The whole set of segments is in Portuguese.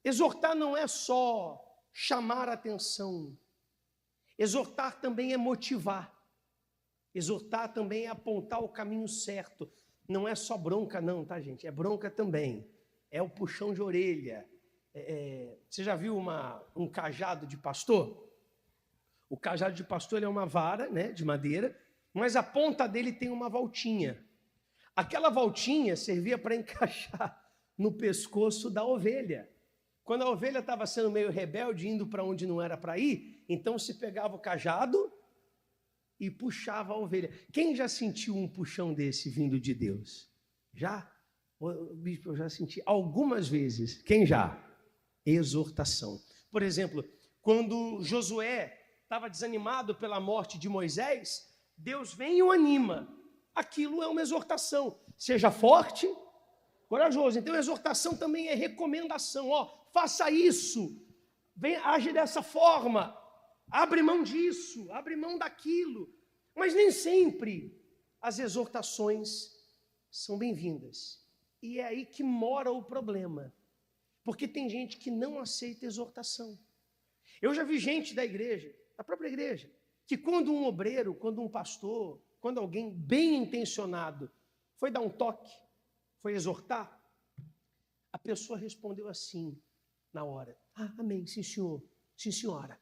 Exortar não é só chamar a atenção. Exortar também é motivar. Exortar também é apontar o caminho certo. Não é só bronca não, tá, gente? É bronca também. É o puxão de orelha. Você já viu um cajado de pastor? O cajado de pastor ele é uma vara, né, de madeira, mas a ponta dele tem uma voltinha. Aquela voltinha servia para encaixar no pescoço da ovelha. Quando a ovelha estava sendo meio rebelde, indo para onde não era para ir, então se pegava o cajado e puxava a ovelha. Quem já sentiu um puxão desse vindo de Deus? Já? Bispo, eu já senti algumas vezes. Quem já? Exortação. Por exemplo, quando Josué estava desanimado pela morte de Moisés, Deus vem e o anima. Aquilo é uma exortação. Seja forte, corajoso. Então, exortação também é recomendação. Faça isso, age dessa forma, abre mão disso, abre mão daquilo. Mas nem sempre as exortações são bem-vindas. E é aí que mora o problema. Porque tem gente que não aceita exortação. Eu já vi gente da igreja, da própria igreja, que quando um obreiro, quando um pastor, quando alguém bem intencionado foi dar um toque, foi exortar, a pessoa respondeu assim, na hora: amém, sim senhor, sim senhora.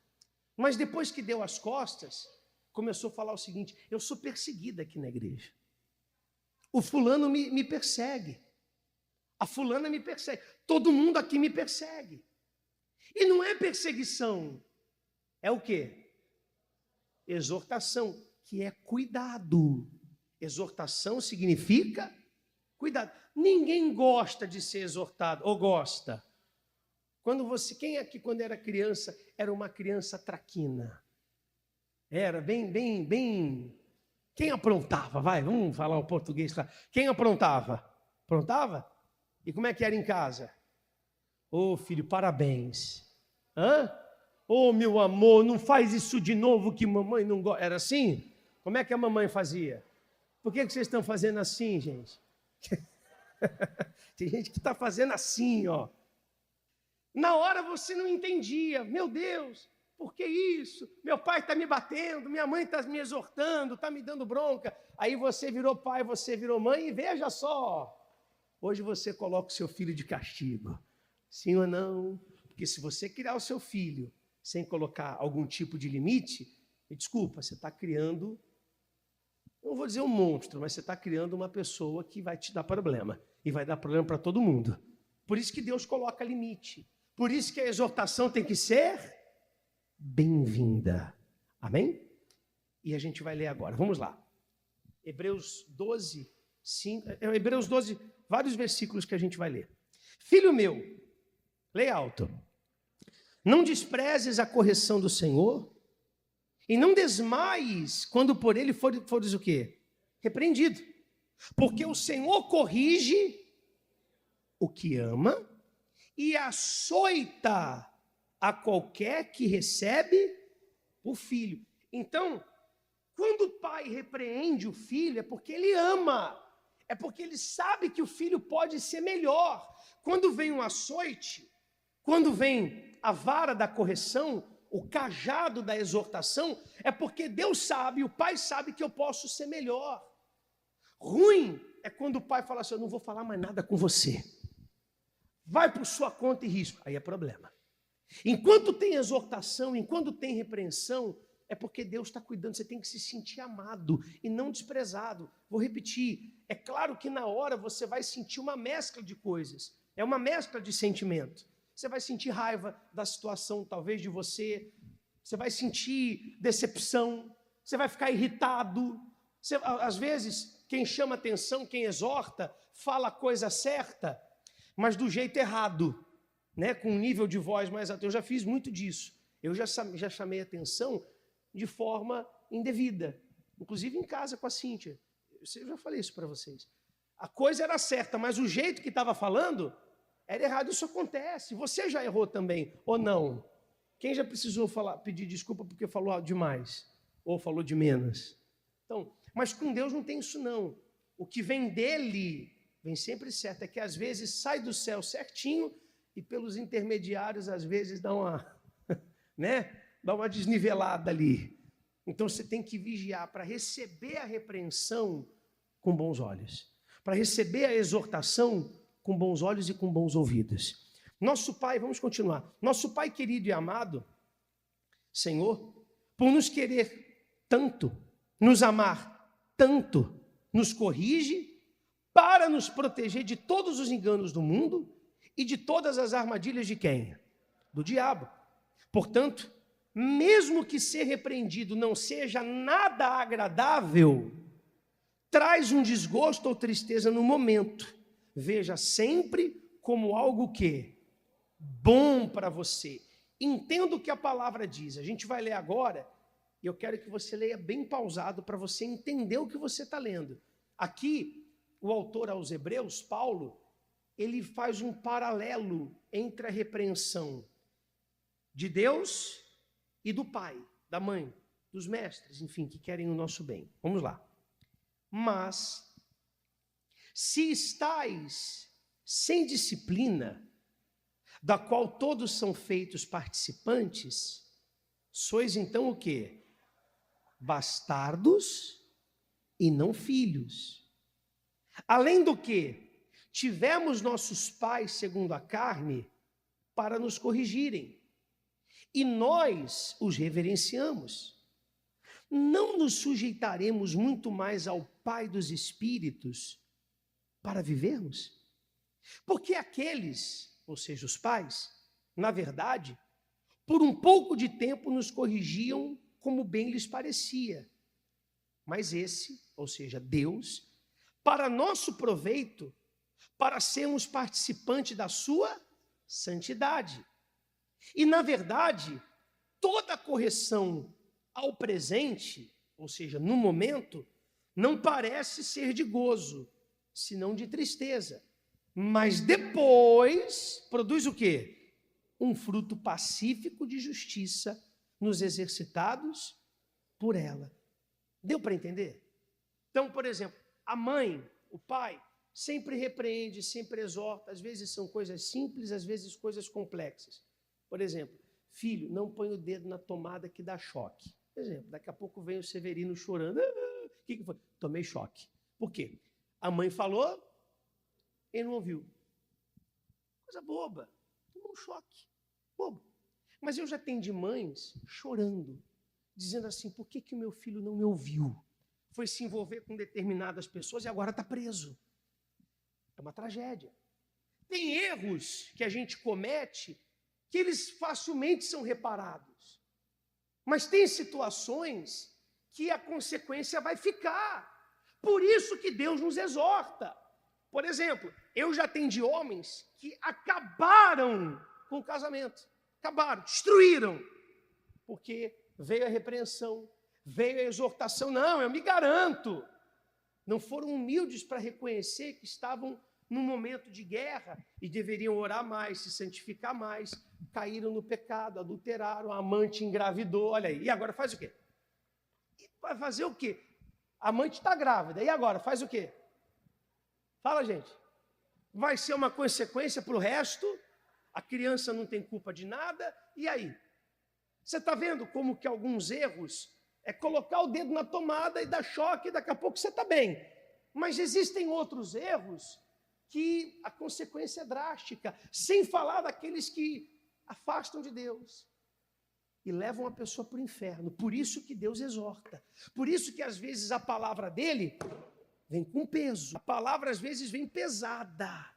Mas depois que deu as costas, começou a falar o seguinte: eu sou perseguida aqui na igreja. O fulano me persegue. A fulana me persegue. Todo mundo aqui me persegue. E não é perseguição. É o quê? Exortação, que é cuidado. Exortação significa cuidado. Ninguém gosta de ser exortado, ou gosta? Quem aqui, quando era criança, era uma criança traquina? Era bem... Quem aprontava? Vamos falar o português. Quem aprontava? Aprontava? E como é que era em casa? Filho, parabéns. Meu amor, não faz isso de novo que mamãe não gosta. Era assim? Como é que a mamãe fazia? Por que vocês estão fazendo assim, gente? Tem gente que está fazendo assim, Na hora você não entendia. Meu Deus, por que isso? Meu pai está me batendo, minha mãe está me exortando, está me dando bronca. Aí você virou pai, você virou mãe e veja só. Hoje você coloca o seu filho de castigo. Sim ou não? Porque se você criar o seu filho sem colocar algum tipo de limite, me desculpa, você está criando, não vou dizer um monstro, mas você está criando uma pessoa que vai te dar problema. E vai dar problema para todo mundo. Por isso que Deus coloca limite. Por isso que a exortação tem que ser bem-vinda. Amém? E a gente vai ler agora. Vamos lá. Hebreus 12, 5. Hebreus 12, vários versículos que a gente vai ler. Filho meu, leia alto. Não desprezes a correção do Senhor e não desmaies quando por ele fores o quê? Repreendido. Porque o Senhor corrige o que ama e açoita a qualquer que recebe o filho. Então, quando o pai repreende o filho, é porque ele ama. É porque ele sabe que o filho pode ser melhor. Quando vem um açoite, quando vem a vara da correção, o cajado da exortação, é porque Deus sabe, o pai sabe que eu posso ser melhor. Ruim é quando o pai fala assim: eu não vou falar mais nada com você. Vai por sua conta e risco. Aí é problema. Enquanto tem exortação, enquanto tem repreensão, é porque Deus está cuidando. Você tem que se sentir amado e não desprezado. Vou repetir. É claro que na hora você vai sentir uma mescla de coisas. É uma mescla de sentimento. Você vai sentir raiva da situação, talvez, de você. Você vai sentir decepção. Você vai ficar irritado. Às vezes, quem chama atenção, quem exorta, fala a coisa certa, mas do jeito errado, né? Com um nível de voz mais alto. Eu já fiz muito disso. Eu já chamei atenção de forma indevida. Inclusive em casa com a Cíntia. Eu já falei isso para vocês. A coisa era certa, mas o jeito que estava falando era errado. Isso acontece. Você já errou também, ou não? Quem já precisou pedir desculpa porque falou demais? Ou falou de menos? Então, mas com Deus não tem isso não. O que vem dele vem sempre certo. É que às vezes sai do céu certinho e pelos intermediários, às vezes, dá uma, né? Dá uma desnivelada ali. Então, você tem que vigiar para receber a repreensão com bons olhos, para receber a exortação com bons olhos e com bons ouvidos. Nosso Pai, vamos continuar. Nosso Pai querido e amado, Senhor, por nos querer tanto, nos amar tanto, nos corrige para nos proteger de todos os enganos do mundo e de todas as armadilhas de quem? Do diabo. Portanto, mesmo que ser repreendido não seja nada agradável, traz um desgosto ou tristeza no momento. Veja sempre como algo que bom para você. Entenda o que a palavra diz. A gente vai ler agora, e eu quero que você leia bem pausado para você entender o que você está lendo. Aqui, o autor aos Hebreus, Paulo, ele faz um paralelo entre a repreensão de Deus e do pai, da mãe, dos mestres, enfim, que querem o nosso bem. Vamos lá. Mas, se estais sem disciplina, da qual todos são feitos participantes, sois então o quê? Bastardos e não filhos. Além do que, tivemos nossos pais, segundo a carne, para nos corrigirem, e nós os reverenciamos. Não nos sujeitaremos muito mais ao Pai dos Espíritos para vivermos? Porque aqueles, ou seja, os pais, na verdade, por um pouco de tempo nos corrigiam como bem lhes parecia. Mas esse, ou seja, Deus, para nosso proveito, para sermos participantes da sua santidade. E, na verdade, toda correção ao presente, ou seja, no momento, não parece ser de gozo, senão de tristeza. Mas depois produz o quê? Um fruto pacífico de justiça nos exercitados por ela. Deu para entender? Então, por exemplo, a mãe, o pai, sempre repreende, sempre exorta. Às vezes são coisas simples, às vezes coisas complexas. Por exemplo, filho, não põe o dedo na tomada que dá choque. Por exemplo, daqui a pouco vem o Severino chorando. O que foi? Tomei choque. Por quê? A mãe falou, ele não ouviu. Coisa boba. Tomou um choque. Bobo. Mas eu já atendi mães chorando, dizendo assim, por que o meu filho não me ouviu? Foi se envolver com determinadas pessoas e agora está preso. É uma tragédia. Tem erros que a gente comete que eles facilmente são reparados. Mas tem situações que a consequência vai ficar. Por isso que Deus nos exorta. Por exemplo, eu já atendi homens que acabaram com o casamento. Acabaram, destruíram. Porque veio a repreensão, veio a exortação. Não, eu me garanto. Não foram humildes para reconhecer que estavam num momento de guerra e deveriam orar mais, se santificar mais. Caíram no pecado, adulteraram, a amante engravidou. Olha aí, e agora faz o quê? E vai fazer o quê? A amante está grávida, e agora faz o quê? Fala, gente. Vai ser uma consequência para o resto, a criança não tem culpa de nada, e aí? Você está vendo como que alguns erros é colocar o dedo na tomada e dar choque, e daqui a pouco você está bem. Mas existem outros erros que a consequência é drástica, sem falar daqueles que afastam de Deus e levam a pessoa para o inferno. Por isso que Deus exorta. Por isso que às vezes a palavra dele vem com peso. A palavra às vezes vem pesada,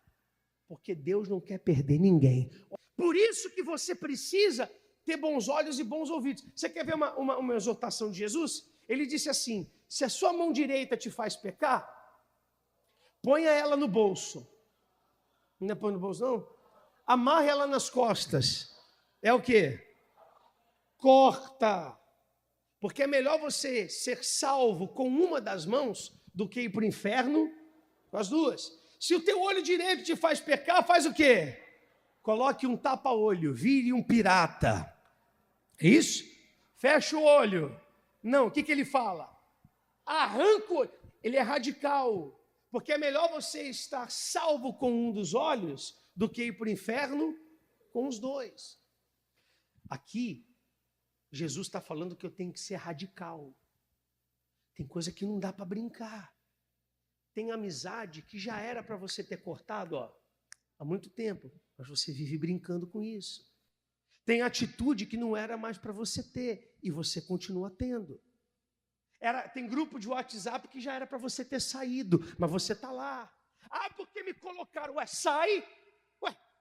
porque Deus não quer perder ninguém. Por isso que você precisa ter bons olhos e bons ouvidos. Você quer ver uma exortação de Jesus? Ele disse assim, se a sua mão direita te faz pecar, ponha ela no bolso. Não é põe no bolso, não? Amarre ela nas costas. É o quê? Corta. Porque é melhor você ser salvo com uma das mãos do que ir para o inferno com as duas. Se o teu olho direito te faz pecar, faz o quê? Coloque um tapa-olho, vire um pirata. É isso? Fecha o olho. Não, o que ele fala? Arranca o olho. Ele é radical. Porque é melhor você estar salvo com um dos olhos do que ir para o inferno com os dois. Aqui, Jesus está falando que eu tenho que ser radical. Tem coisa que não dá para brincar. Tem amizade que já era para você ter cortado, há muito tempo, mas você vive brincando com isso. Tem atitude que não era mais para você ter e você continua tendo. Tem grupo de WhatsApp que já era para você ter saído, mas você está lá. Porque me colocaram, sai.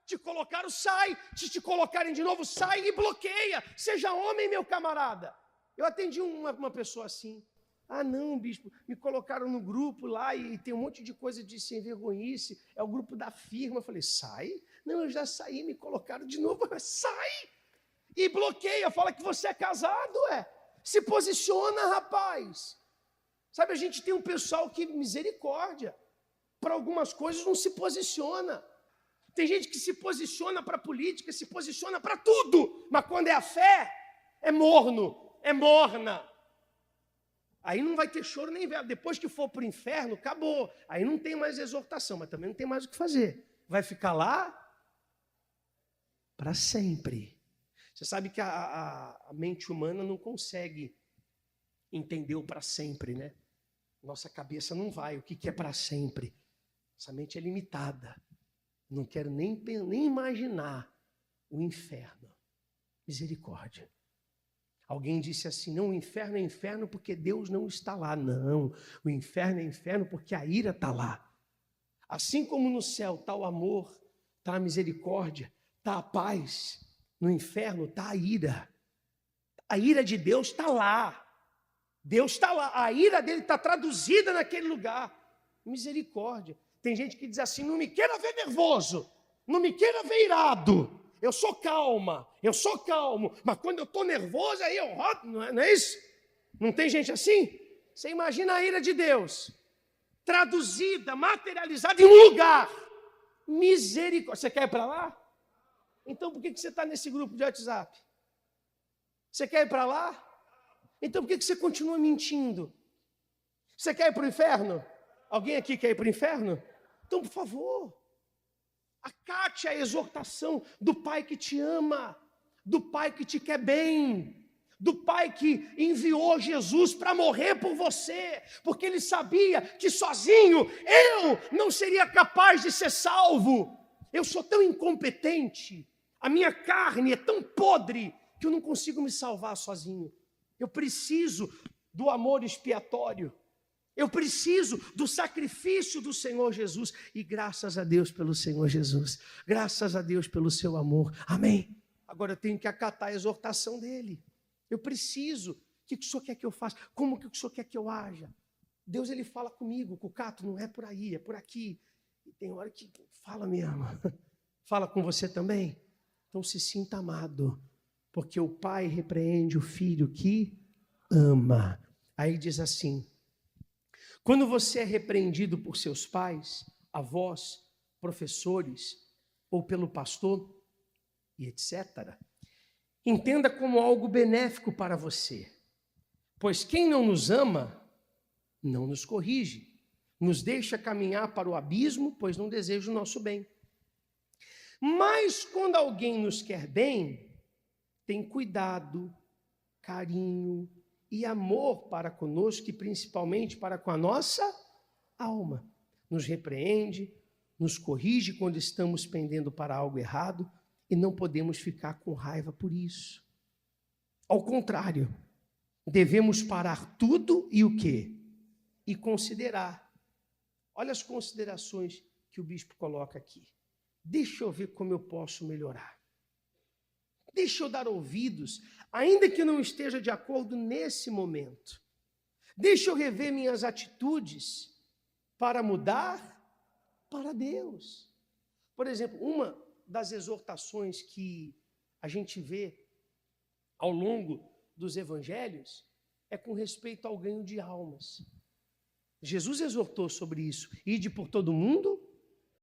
Te colocaram, sai. Se te colocarem de novo, sai e bloqueia. Seja homem, meu camarada. Eu atendi uma pessoa assim. Não, bispo, me colocaram no grupo lá e tem um monte de coisa de sem vergonhice. É o grupo da firma. Eu falei, sai? Não, eu já saí, me colocaram de novo. Sai! E bloqueia, fala que você é casado, Se posiciona, rapaz. Sabe, a gente tem um pessoal que, misericórdia, para algumas coisas não se posiciona. Tem gente que se posiciona para a política, se posiciona para tudo, mas quando é a fé, é morno, é morna. Aí não vai ter choro nem vela. Depois que for para o inferno, acabou. Aí não tem mais exortação, mas também não tem mais o que fazer. Vai ficar lá para sempre. Você sabe que a mente humana não consegue entender o para sempre, né? Nossa cabeça não vai. O que é para sempre? Essa mente é limitada. Não quero nem imaginar o inferno. Misericórdia. Alguém disse assim, não, o inferno é inferno porque Deus não está lá. Não, o inferno é inferno porque a ira está lá. Assim como no céu está o amor, está a misericórdia, está a paz, no inferno está a ira. A ira de Deus está lá. Deus está lá. A ira dele está traduzida naquele lugar. Misericórdia. Tem gente que diz assim, não me queira ver nervoso, não me queira ver irado. Eu sou calma, eu sou calmo, mas quando eu estou nervoso, aí eu rodo, não é isso? Não tem gente assim? Você imagina a ira de Deus, traduzida, materializada em um lugar. Misericórdia. Você quer ir para lá? Então por que você está nesse grupo de WhatsApp? Você quer ir para lá? Então por que você continua mentindo? Você quer ir para o inferno? Alguém aqui quer ir para o inferno? Então, por favor, acate a exortação do Pai que te ama, do Pai que te quer bem, do Pai que enviou Jesus para morrer por você, porque Ele sabia que sozinho eu não seria capaz de ser salvo. Eu sou tão incompetente, a minha carne é tão podre, que eu não consigo me salvar sozinho. Eu preciso do amor expiatório. Eu preciso do sacrifício do Senhor Jesus. E graças a Deus pelo Senhor Jesus. Graças a Deus pelo seu amor. Amém? Agora eu tenho que acatar a exortação dele. Eu preciso. O que o Senhor quer que eu faça? Como que o Senhor quer que eu haja? Deus, ele fala comigo. Cucato, não é por aí, é por aqui. E tem hora que fala mesmo. Fala com você também? Então se sinta amado. Porque o pai repreende o filho que ama. Aí diz assim... Quando você é repreendido por seus pais, avós, professores, ou pelo pastor, e etc., entenda como algo benéfico para você. Pois quem não nos ama, não nos corrige, nos deixa caminhar para o abismo, pois não deseja o nosso bem. Mas quando alguém nos quer bem, tem cuidado, carinho, e amor para conosco e principalmente para com a nossa alma. Nos repreende, nos corrige quando estamos pendendo para algo errado e não podemos ficar com raiva por isso. Ao contrário, devemos parar tudo e o quê? E considerar. Olha as considerações que o bispo coloca aqui. Deixa eu ver como eu posso melhorar. Deixa eu dar ouvidos, ainda que não esteja de acordo nesse momento. Deixa eu rever minhas atitudes para mudar para Deus. Por exemplo, uma das exortações que a gente vê ao longo dos evangelhos é com respeito ao ganho de almas. Jesus exortou sobre isso. Ide por todo mundo